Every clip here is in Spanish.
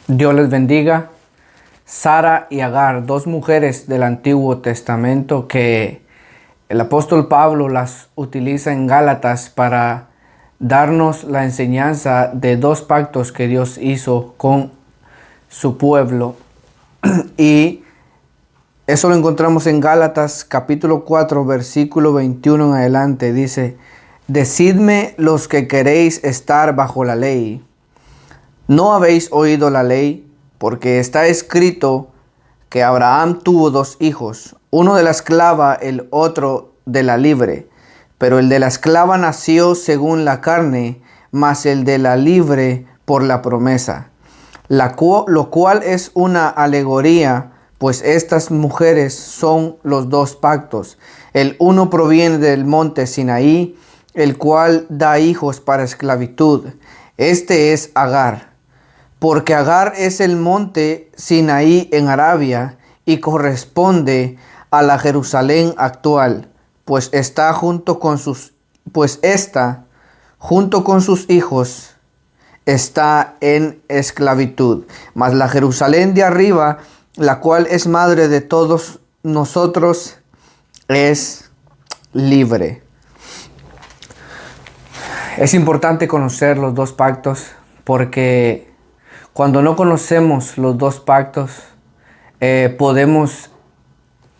Dios les bendiga. Sara y Agar, dos mujeres del Antiguo Testamento que el apóstol Pablo las utiliza en Gálatas para darnos la enseñanza de dos pactos que Dios hizo con su pueblo. Y eso lo encontramos en Gálatas capítulo 4, versículo 21 en adelante. Dice: Decidme los que queréis estar bajo la ley. ¿No habéis oído la ley? Porque está escrito que Abraham tuvo dos hijos, uno de la esclava, el otro de la libre. Pero el de la esclava nació según la carne, mas el de la libre por la promesa. Lo cual es una alegoría, pues estas mujeres son los dos pactos. El uno proviene del monte Sinaí, el cual da hijos para esclavitud. Este es Agar. Porque Agar es el monte Sinaí en Arabia y corresponde a la Jerusalén actual, pues esta junto con sus hijos está en esclavitud. Mas la Jerusalén de arriba, la cual es madre de todos nosotros, es libre. Es importante conocer los dos pactos porque cuando no conocemos los dos pactos, podemos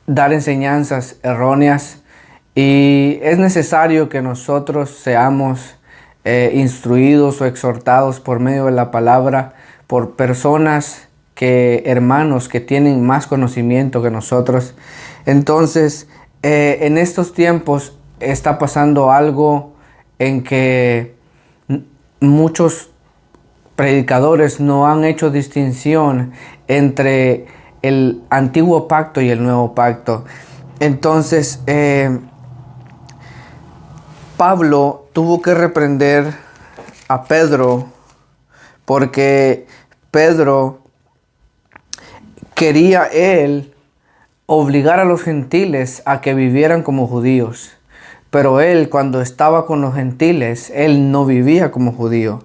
dar enseñanzas erróneas y es necesario que nosotros seamos instruidos o exhortados por medio de la palabra por personas, hermanos que tienen más conocimiento que nosotros. Entonces, en estos tiempos está pasando algo en que muchos predicadores no han hecho distinción entre el antiguo pacto y el nuevo pacto. Entonces, Pablo tuvo que reprender a Pedro porque Pedro quería él obligar a los gentiles a que vivieran como judíos. Pero él, cuando estaba con los gentiles, él no vivía como judío.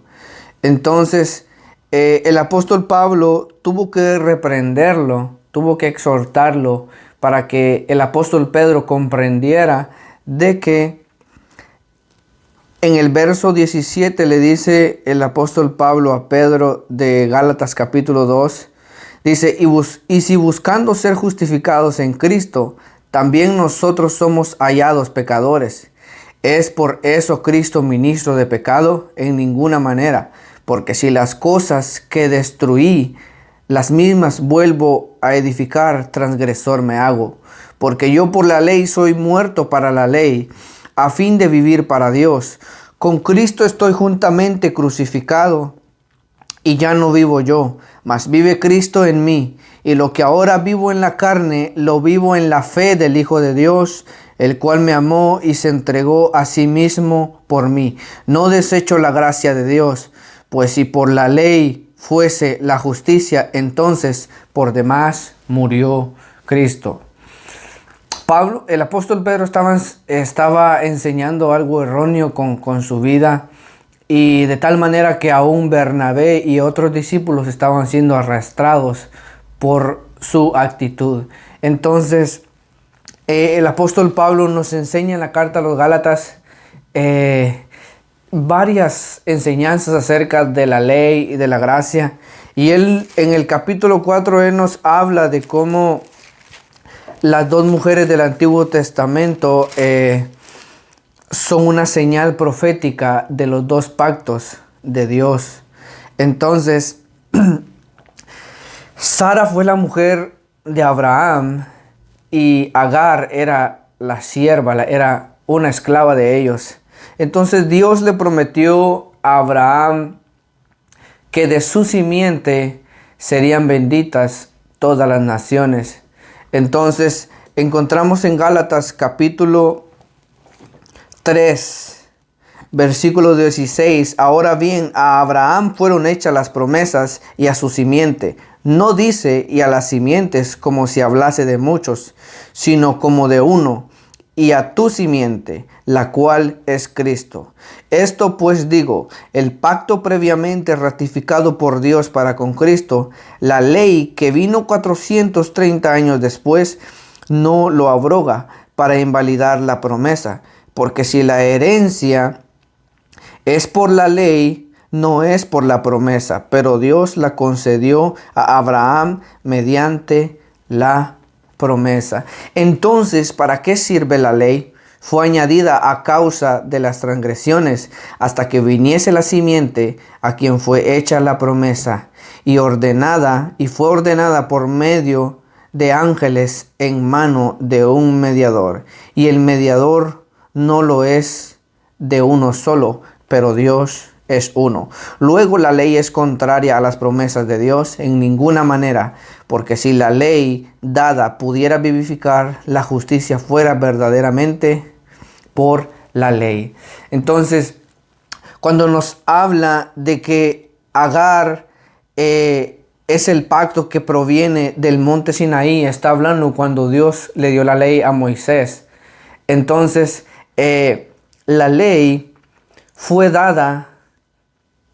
Entonces, el apóstol Pablo tuvo que reprenderlo, tuvo que exhortarlo para que el apóstol Pedro comprendiera de que en el verso 17 le dice el apóstol Pablo a Pedro de Gálatas capítulo 2, dice: y si buscando ser justificados en Cristo, también nosotros somos hallados pecadores. ¿Es por eso Cristo ministro de pecado? En ninguna manera. Porque si las cosas que destruí, las mismas vuelvo a edificar, transgresor me hago. Porque yo por la ley soy muerto para la ley, a fin de vivir para Dios. Con Cristo estoy juntamente crucificado, y ya no vivo yo, mas vive Cristo en mí. Y lo que ahora vivo en la carne, lo vivo en la fe del Hijo de Dios, el cual me amó y se entregó a sí mismo por mí. No desecho la gracia de Dios, pues si por la ley fuese la justicia, entonces por demás murió Cristo. Pablo, el apóstol Pedro estaba enseñando algo erróneo con su vida, y de tal manera que aún Bernabé y otros discípulos estaban siendo arrastrados por su actitud. Entonces, el apóstol Pablo nos enseña en la carta a los Gálatas varias enseñanzas acerca de la ley y de la gracia. Y él en el capítulo 4 él nos habla de cómo las dos mujeres del Antiguo Testamento son una señal profética de los dos pactos de Dios. Entonces, Sara fue la mujer de Abraham y Agar era la sierva, era una esclava de ellos. Entonces Dios le prometió a Abraham que de su simiente serían benditas todas las naciones. Entonces encontramos en Gálatas capítulo 3, versículo 16. Ahora bien, a Abraham fueron hechas las promesas y a su simiente. No dice y a las simientes como si hablase de muchos, sino como de uno, y a tu simiente, la cual es Cristo. Esto pues digo, el pacto previamente ratificado por Dios para con Cristo, la ley que vino 430 años después, no lo abroga para invalidar la promesa. Porque si la herencia es por la ley, no es por la promesa, pero Dios la concedió a Abraham mediante la promesa. Entonces, ¿para qué sirve la ley? Fue añadida a causa de las transgresiones, hasta que viniese la simiente a quien fue hecha la promesa, y fue ordenada por medio de ángeles en mano de un mediador. Y el mediador no lo es de uno solo, pero Dios es uno. Luego la ley es contraria a las promesas de Dios en ninguna manera, porque si la ley dada pudiera vivificar, la justicia fuera verdaderamente por la ley. Entonces, cuando nos habla de que Agar es el pacto que proviene del monte Sinaí, está hablando cuando Dios le dio la ley a Moisés. Entonces, la ley fue dada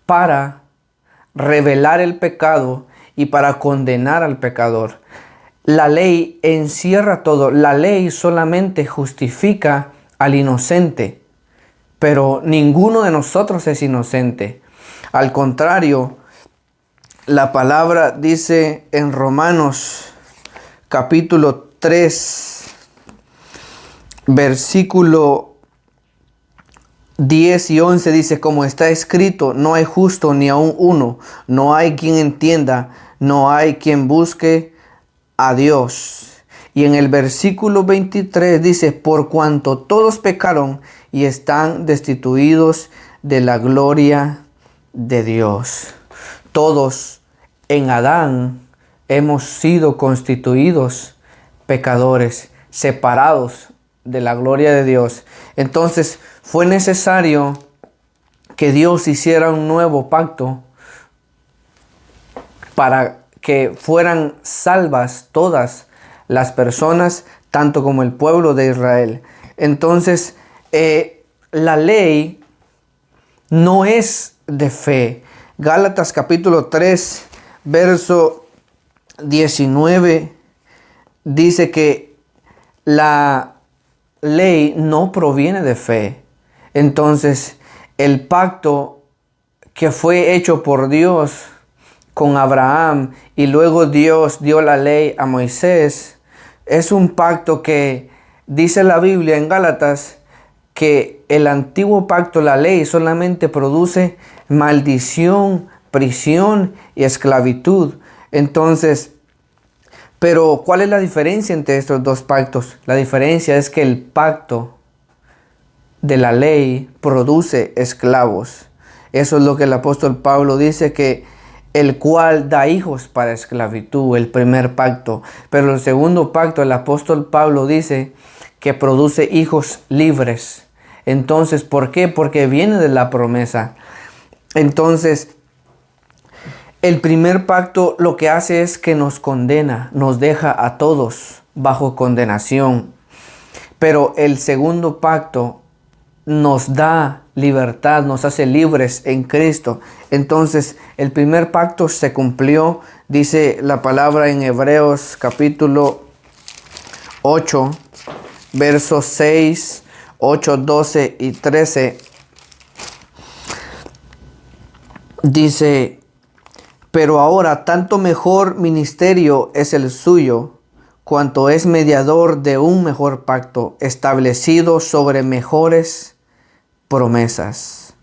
para revelar el pecado y para condenar al pecador. La ley encierra todo. La ley solamente justifica al inocente, pero ninguno de nosotros es inocente. Al contrario, la palabra dice en Romanos capítulo 3, versículo 10 y 11 dice, como está escrito, no hay justo ni aun uno, no hay quien entienda, no hay quien busque a Dios. Y en el versículo 23 dice, por cuanto todos pecaron y están destituidos de la gloria de Dios. Todos en Adán hemos sido constituidos pecadores, separados de la gloria de Dios. Entonces fue necesario que Dios hiciera un nuevo pacto para que fueran salvas todas las personas, tanto como el pueblo de Israel. Entonces, la ley no es de fe. Gálatas capítulo 3, verso 19, dice que la ley no proviene de fe. Entonces, el pacto que fue hecho por Dios con Abraham y luego Dios dio la ley a Moisés, es un pacto que dice la Biblia en Gálatas que el antiguo pacto, la ley, solamente produce maldición, prisión y esclavitud. Entonces, pero ¿cuál es la diferencia entre estos dos pactos? La diferencia es que el pacto de la ley produce esclavos. Eso es lo que el apóstol Pablo dice, que el cual da hijos para esclavitud, el primer pacto. Pero el segundo pacto, el apóstol Pablo dice que produce hijos libres. Entonces, ¿por qué? Porque viene de la promesa. Entonces, el primer pacto lo que hace es que nos condena, nos deja a todos bajo condenación. Pero el segundo pacto nos da libertad, nos hace libres en Cristo. Entonces, el primer pacto se cumplió, dice la palabra en Hebreos capítulo 8, versos 6, 8, 12 y 13. Dice, pero ahora tanto mejor ministerio es el suyo, cuanto es mediador de un mejor pacto, establecido sobre mejores promesas.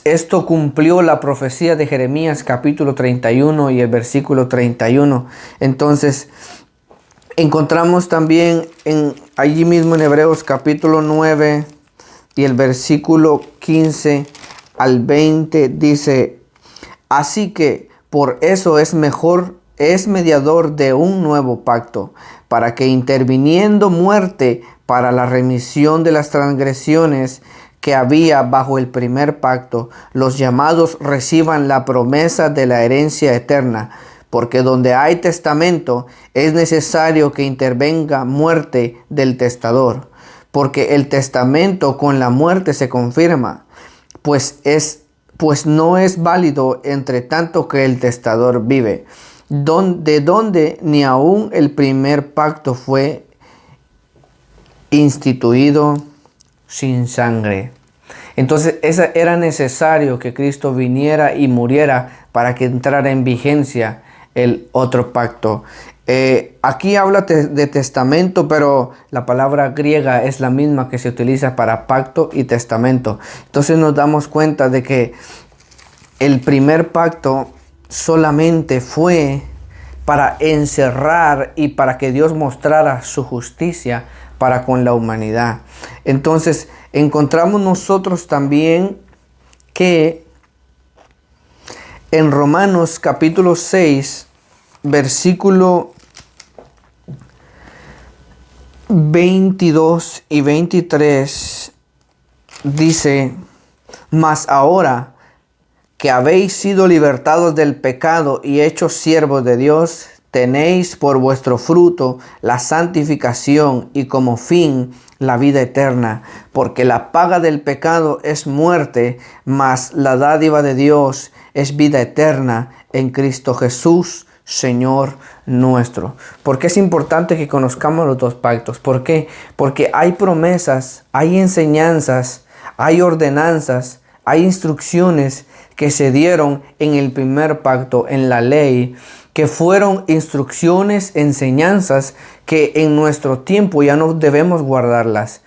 Esto cumplió la profecía de Jeremías capítulo 31 y el versículo 31. Entonces, encontramos también allí mismo en Hebreos capítulo 9 y el versículo 15 al 20 dice, así que por eso es mediador de un nuevo pacto, para que interviniendo muerte para la remisión de las transgresiones que había bajo el primer pacto, los llamados reciban la promesa de la herencia eterna, porque donde hay testamento es necesario que intervenga muerte del testador, porque el testamento con la muerte se confirma, pues no es válido entre tanto que el testador vive, de donde ni aun el primer pacto fue instituido sin sangre. Entonces era necesario que Cristo viniera y muriera para que entrara en vigencia el otro pacto. Aquí habla de testamento, pero la palabra griega es la misma que se utiliza para pacto y testamento. Entonces nos damos cuenta de que el primer pacto solamente fue para encerrar y para que Dios mostrara su justicia para con la humanidad. Entonces encontramos nosotros también que en Romanos capítulo 6, versículo 22 y 23 dice: mas ahora que habéis sido libertados del pecado y hechos siervos de Dios, tenéis por vuestro fruto la santificación y como fin la vida eterna, porque la paga del pecado es muerte, mas la dádiva de Dios es vida eterna en Cristo Jesús, Señor nuestro. ¿Por qué es importante que conozcamos los dos pactos? ¿Por qué? Porque hay promesas, hay enseñanzas, hay ordenanzas, hay instrucciones que se dieron en el primer pacto, en la ley, que fueron instrucciones, enseñanzas que en nuestro tiempo ya no debemos guardarlas.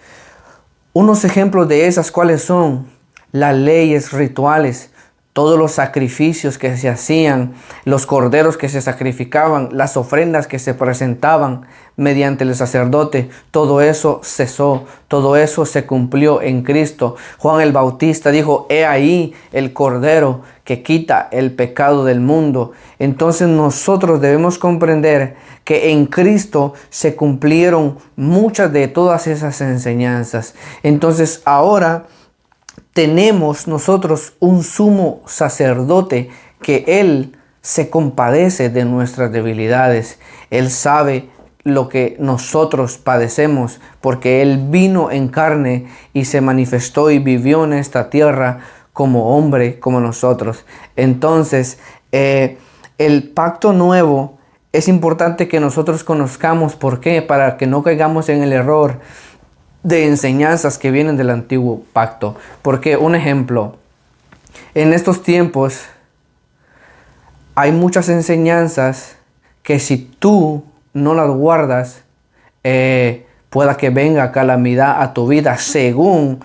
Unos ejemplos de esas, ¿cuáles son? Las leyes rituales, todos los sacrificios que se hacían, los corderos que se sacrificaban, las ofrendas que se presentaban mediante el sacerdote, todo eso cesó, todo eso se cumplió en Cristo. Juan el Bautista dijo: he ahí el cordero que quita el pecado del mundo. Entonces nosotros debemos comprender que en Cristo se cumplieron muchas de todas esas enseñanzas. Entonces ahora tenemos nosotros un sumo sacerdote que Él se compadece de nuestras debilidades. Él sabe lo que nosotros padecemos porque Él vino en carne y se manifestó y vivió en esta tierra como hombre, como nosotros. Entonces, el pacto nuevo es importante que nosotros conozcamos. ¿Por qué? Para que no caigamos en el error de enseñanzas que vienen del antiguo pacto. Porque un ejemplo, en estos tiempos hay muchas enseñanzas que si tú no las guardas, pueda que venga calamidad a tu vida según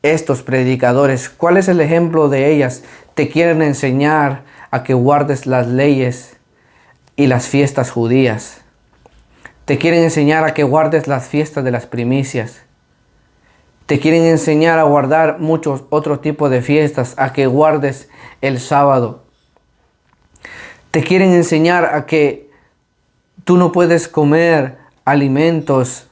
estos predicadores. ¿Cuál es el ejemplo de ellas? Te quieren enseñar a que guardes las leyes y las fiestas judías. Te quieren enseñar a que guardes las fiestas de las primicias. Te quieren enseñar a guardar muchos otros tipos de fiestas, a que guardes el sábado. Te quieren enseñar a que tú no puedes comer alimentos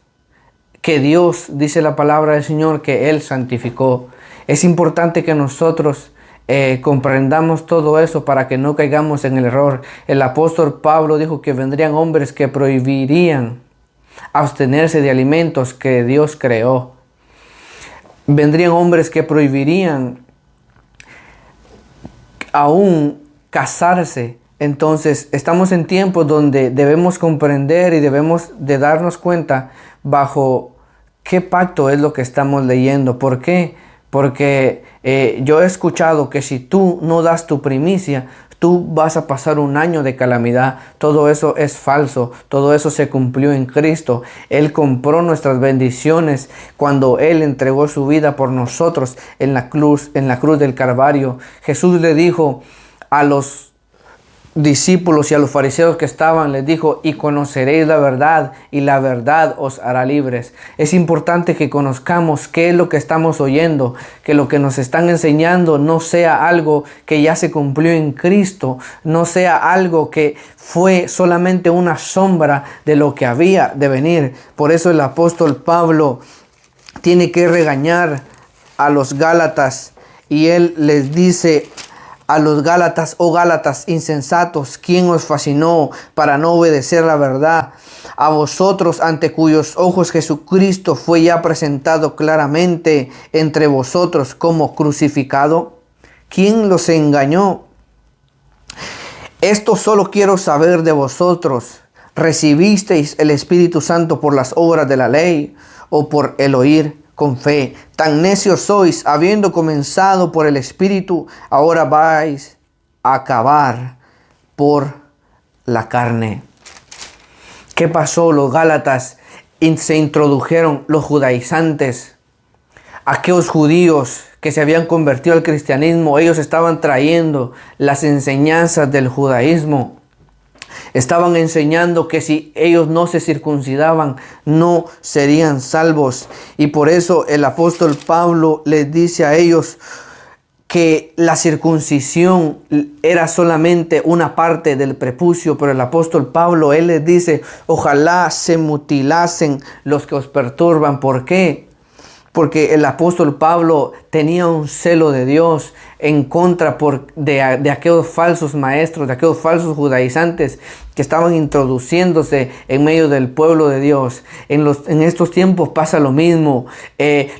que Dios, dice la palabra del Señor, que Él santificó. Es importante que nosotros comprendamos todo eso para que no caigamos en el error. El apóstol Pablo dijo que vendrían hombres que prohibirían abstenerse de alimentos que Dios creó. Vendrían hombres que prohibirían aún casarse. Entonces estamos en tiempos donde debemos comprender y debemos de darnos cuenta bajo qué pacto es lo que estamos leyendo. ¿Por qué? Porque yo he escuchado que si tú no das tu primicia, tú vas a pasar un año de calamidad. Todo eso es falso. Todo eso se cumplió en Cristo. Él compró nuestras bendiciones cuando Él entregó su vida por nosotros en la cruz del Calvario. Jesús le dijo a los discípulos y a los fariseos que estaban, les dijo: y conoceréis la verdad, y la verdad os hará libres. Es importante que conozcamos qué es lo que estamos oyendo, que lo que nos están enseñando no sea algo que ya se cumplió en Cristo, no sea algo que fue solamente una sombra de lo que había de venir. Por eso el apóstol Pablo tiene que regañar a los Gálatas y él les dice a los Gálatas: oh Gálatas insensatos, ¿quién os fascinó para no obedecer la verdad? A vosotros, ante cuyos ojos Jesucristo fue ya presentado claramente entre vosotros como crucificado. ¿Quién los engañó? Esto solo quiero saber de vosotros: ¿recibisteis el Espíritu Santo por las obras de la ley o por el oír con fe? Tan necios sois, habiendo comenzado por el Espíritu, ahora vais a acabar por la carne. ¿Qué pasó? Los Gálatas se introdujeron, los judaizantes, aquellos judíos que se habían convertido al cristianismo. Ellos estaban trayendo las enseñanzas del judaísmo. Estaban enseñando que si ellos no se circuncidaban, no serían salvos. Y por eso el apóstol Pablo les dice a ellos que la circuncisión era solamente una parte del prepucio, pero el apóstol Pablo, él les dice: ojalá se mutilasen los que os perturban. ¿Por qué? Porque el apóstol Pablo tenía un celo de Dios en contra de aquellos falsos maestros, de aquellos falsos judaizantes que estaban introduciéndose en medio del pueblo de Dios. En estos tiempos pasa lo mismo.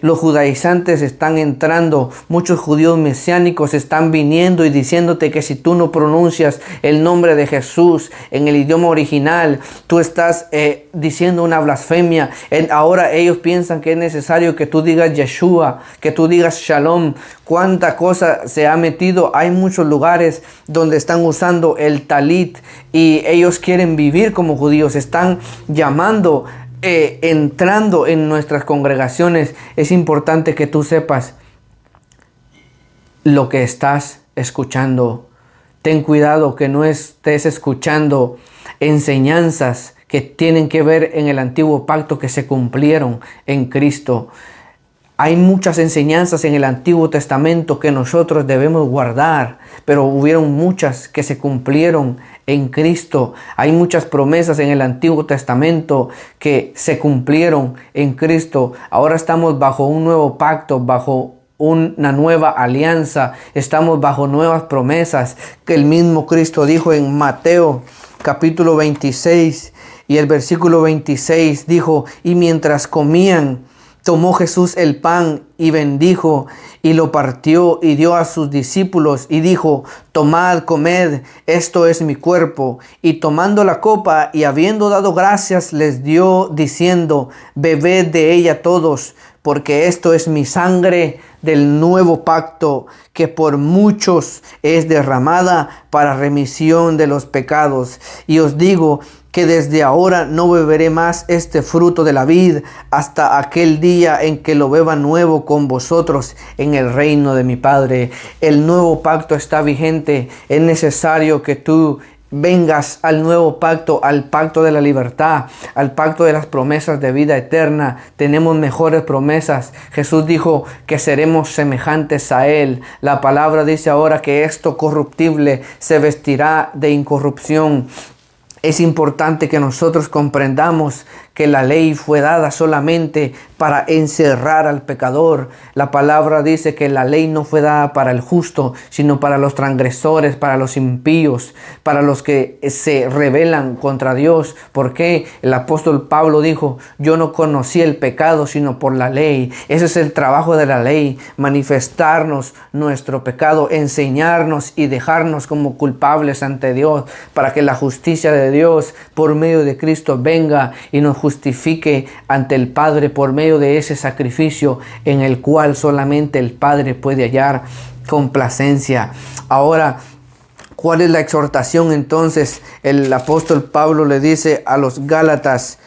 Los judaizantes están entrando, muchos judíos mesiánicos están viniendo y diciéndote que si tú no pronuncias el nombre de Jesús en el idioma original, tú estás diciendo una blasfemia. Ahora ellos piensan que es necesario que tú digas Yeshua, que tú digas Shalom. Cuánta cosa se ha metido. Hay muchos lugares donde están usando el talit y ellos quieren vivir como judíos. Están llamando, entrando en nuestras congregaciones. Es importante que tú sepas lo que estás escuchando. Ten cuidado que no estés escuchando enseñanzas que tienen que ver en el antiguo pacto que se cumplieron en Cristo. Hay muchas enseñanzas en el Antiguo Testamento que nosotros debemos guardar, pero hubieron muchas que se cumplieron en Cristo. Hay muchas promesas en el Antiguo Testamento que se cumplieron en Cristo. Ahora estamos bajo un nuevo pacto, bajo una nueva alianza. Estamos bajo nuevas promesas que el mismo Cristo dijo en Mateo capítulo 26 y el versículo 26 dijo: y mientras comían, tomó Jesús el pan y bendijo y lo partió y dio a sus discípulos y dijo: tomad, comed, esto es mi cuerpo. Y tomando la copa y habiendo dado gracias, les dio diciendo: bebed de ella todos, porque esto es mi sangre del nuevo pacto, que por muchos es derramada para remisión de los pecados. Y os digo que desde ahora no beberé más este fruto de la vid hasta aquel día en que lo beba nuevo con vosotros en el reino de mi Padre. El nuevo pacto está vigente. Es necesario que tú vengas al nuevo pacto, al pacto de la libertad, al pacto de las promesas de vida eterna. Tenemos mejores promesas. Jesús dijo que seremos semejantes a Él. La palabra dice ahora que esto corruptible se vestirá de incorrupción. Es importante que nosotros comprendamos que la ley fue dada solamente para encerrar al pecador. La palabra dice que la ley no fue dada para el justo, sino para los transgresores, para los impíos, para los que se rebelan contra Dios. ¿Por qué? El apóstol Pablo dijo: yo no conocí el pecado sino por la ley. Ese es el trabajo de la ley: manifestarnos nuestro pecado, enseñarnos y dejarnos como culpables ante Dios, para que la justicia de Dios por medio de Cristo venga y nos justifique ante el Padre por medio de ese sacrificio en el cual solamente el Padre puede hallar complacencia. Ahora, ¿cuál es la exhortación entonces? El apóstol Pablo le dice a los Gálatas,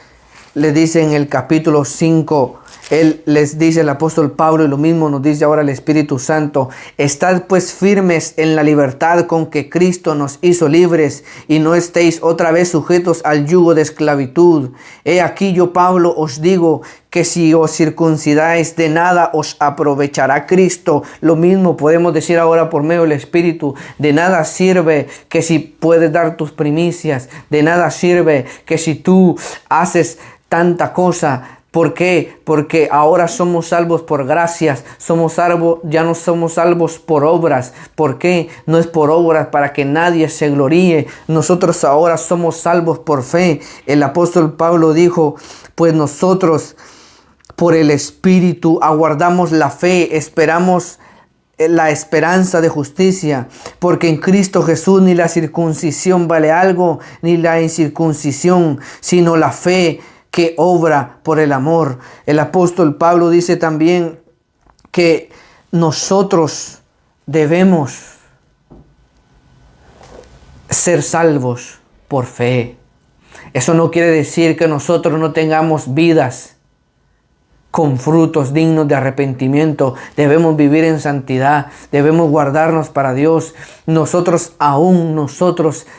le dice en el capítulo 5, él les dice, el apóstol Pablo, y lo mismo nos dice ahora el Espíritu Santo: estad pues firmes en la libertad con que Cristo nos hizo libres, y no estéis otra vez sujetos al yugo de esclavitud. He aquí yo, Pablo, os digo que si os circuncidáis, de nada os aprovechará Cristo. Lo mismo podemos decir ahora por medio del Espíritu: de nada sirve que si puedes dar tus primicias, de nada sirve que si tú haces tanta cosa, ¿Por qué? Porque ahora somos salvos por gracias, somos salvos, ya no somos salvos por obras. ¿Por qué? No es por obras para que nadie se gloríe. Nosotros ahora somos salvos por fe. El apóstol Pablo dijo, pues nosotros por el Espíritu aguardamos la fe, esperamos la esperanza de justicia, porque en Cristo Jesús ni la circuncisión vale algo, ni la incircuncisión, sino la fe que obra por el amor. El apóstol Pablo dice también que nosotros debemos ser salvos por fe. Eso no quiere decir que nosotros no tengamos vidas con frutos dignos de arrepentimiento. Debemos vivir en santidad, debemos guardarnos para Dios. Nosotros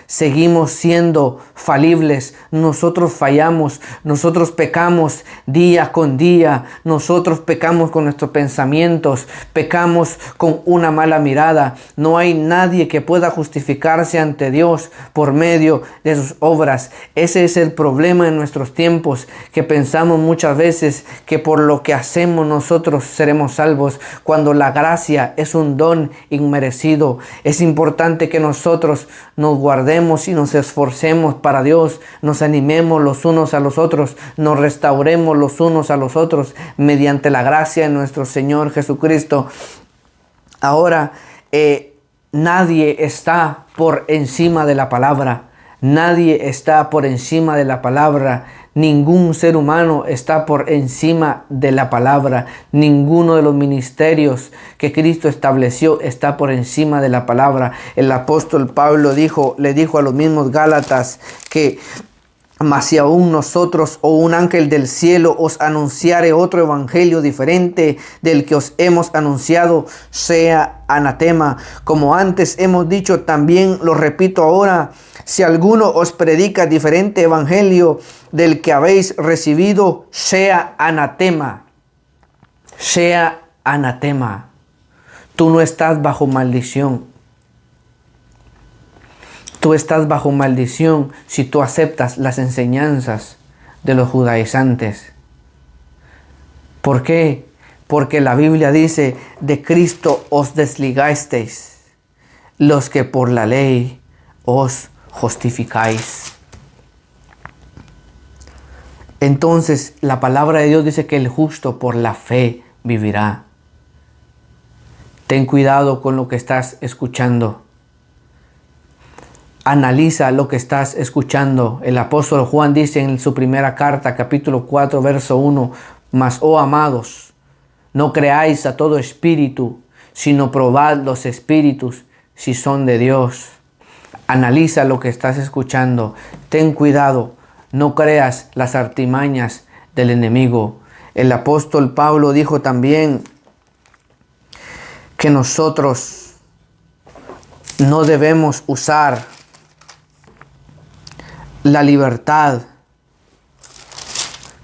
seguimos siendo falibles, nosotros fallamos, nosotros pecamos día con día, nosotros pecamos con nuestros pensamientos, pecamos con una mala mirada. No hay nadie que pueda justificarse ante Dios por medio de sus obras. Ese es el problema en nuestros tiempos, que pensamos muchas veces que por lo que hacemos nosotros seremos salvos, cuando la gracia es un don inmerecido. Es importante que nosotros nos guardemos y nos esforcemos para Dios, nos animemos los unos a los otros, nos restauremos los unos a los otros mediante la gracia de nuestro Señor Jesucristo. Ahora, nadie está por encima de la palabra. Nadie está por encima de la palabra. Ningún ser humano está por encima de la palabra. Ninguno de los ministerios que Cristo estableció está por encima de la palabra. El apóstol Pablo le dijo a los mismos Gálatas que mas si aún nosotros o un ángel del cielo os anunciare otro evangelio diferente del que os hemos anunciado, sea anatema. Como antes hemos dicho, también lo repito ahora, si alguno os predica diferente evangelio del que habéis recibido, sea anatema. Sea anatema. Tú no estás bajo maldición. Tú estás bajo maldición si tú aceptas las enseñanzas de los judaizantes. ¿Por qué? Porque la Biblia dice, de Cristo os desligasteis, los que por la ley os justificáis. Entonces, la palabra de Dios dice que el justo por la fe vivirá. Ten cuidado con lo que estás escuchando. Analiza lo que estás escuchando. El apóstol Juan dice en su primera carta, capítulo 4, verso 1, mas, oh amados, no creáis a todo espíritu, sino probad los espíritus si son de Dios. Analiza lo que estás escuchando. Ten cuidado, no creas las artimañas del enemigo. El apóstol Pablo dijo también que nosotros no debemos usar la libertad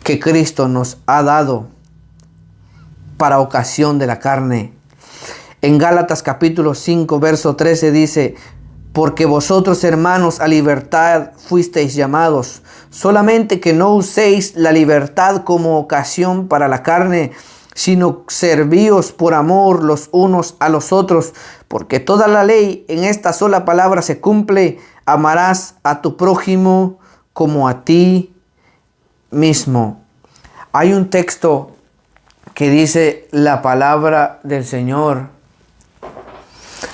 que Cristo nos ha dado para ocasión de la carne. En Gálatas capítulo 5, verso 13 dice, porque vosotros, hermanos, a libertad fuisteis llamados, solamente que no uséis la libertad como ocasión para la carne, sino servíos por amor los unos a los otros, porque toda la ley en esta sola palabra se cumple: amarás a tu prójimo como a ti mismo. Hay un texto que dice la palabra del Señor.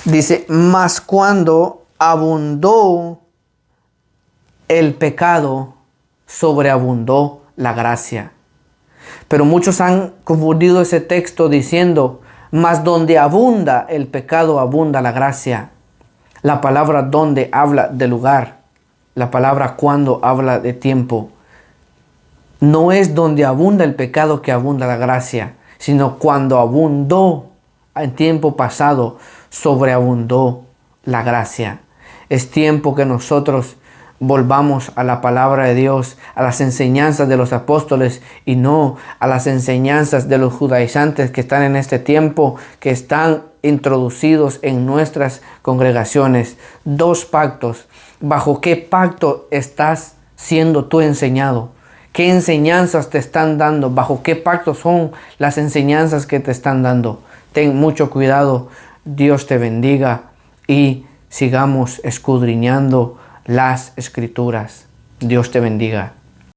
Dice, mas cuando abundó el pecado, sobreabundó la gracia. Pero muchos han confundido ese texto diciendo, mas donde abunda el pecado, abunda la gracia. La palabra donde habla de lugar. La palabra cuando habla de tiempo. No es donde abunda el pecado que abunda la gracia, sino cuando abundó en tiempo pasado, sobreabundó la gracia. Es tiempo que nosotros volvamos a la palabra de Dios, a las enseñanzas de los apóstoles y no a las enseñanzas de los judaizantes que están en este tiempo, que están introducidos en nuestras congregaciones. Dos pactos. ¿Bajo qué pacto estás siendo tú enseñado? ¿Qué enseñanzas te están dando? ¿Bajo qué pacto son las enseñanzas que te están dando? Ten mucho cuidado. Dios te bendiga y sigamos escudriñando las Escrituras. Dios te bendiga.